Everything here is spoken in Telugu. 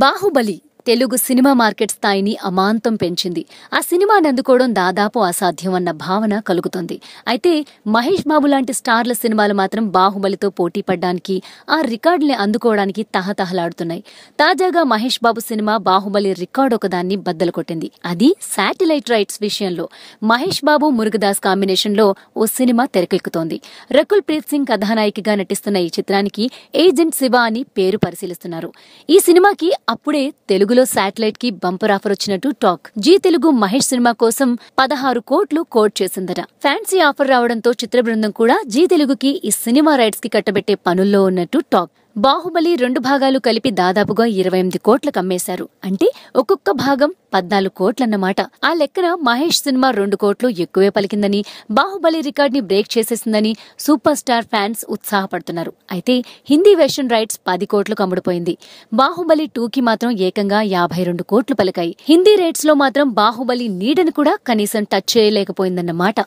బాహుబలి తెలుగు సినిమా మార్కెట్ స్థాయిని అమాంతం పెంచింది. ఆ సినిమాని అందుకోవడం దాదాపు అసాధ్యం అన్న భావన కలుగుతుంది. అయితే మహేష్ బాబు లాంటి స్టార్ల సినిమాలు మాత్రం బాహుబలితో పోటీ పడ్డానికి, ఆ రికార్డుల్ని అందుకోవడానికి తహతహలాడుతున్నాయి. తాజాగా మహేష్ బాబు సినిమా బాహుబలి రికార్డు ఒకదాన్ని బద్దలు కొట్టింది. అది శాటిలైట్ రైట్స్ విషయంలో. మహేష్ బాబు మురుగదాస్ కాంబినేషన్ లో ఓ సినిమా తెరకెక్కుతోంది. రకుల్ ప్రీత్ సింగ్ కథానాయికగా నటిస్తున్న ఈ చిత్రానికి ఏజెంట్ శివ అని పేరు పరిశీలిస్తున్నారు. ఈ సినిమాకి అప్పుడే తెలుగులో శాటిలైట్ కి బంపర్ ఆఫర్ వచ్చినట్టు talk. Zee Telugu Mahesh cinema కోసం 16 కోట్లు కోట్ చేసిందట. ఫ్యాన్సీ ఆఫర్ రావడంతో చిత్ర బృందం కూడా జీ తెలుగుకి ఈ సినిమా రైట్స్ కి కట్టబెట్టే పనుల్లో ఉన్నట్టు టాక్. బాహుబలి 2 భాగాలు కలిపి దాదాపుగా 28 కోట్లకు అమ్మేశారు. అంటే ఒక్కొక్క భాగం 14 కోట్లన్నమాట. ఆ లెక్కన మహేష్ సినిమా 2 కోట్లు ఎక్కువే పలికిందని, బాహుబలి రికార్డ్ ని బ్రేక్ చేసేసిందని సూపర్ స్టార్ ఫ్యాన్స్ ఉత్సాహపడుతున్నారు. అయితే హిందీ వెర్షన్ రైట్స్ 10 కోట్లకు అమ్ముడుపోయింది. బాహుబలి 2కి మాత్రం ఏకంగా 52 కోట్లు పలికాయి. హిందీ రేట్స్ లో మాత్రం బాహుబలి నీడను కూడా కనీసం టచ్ చేయలేకపోయిందన్నమాట.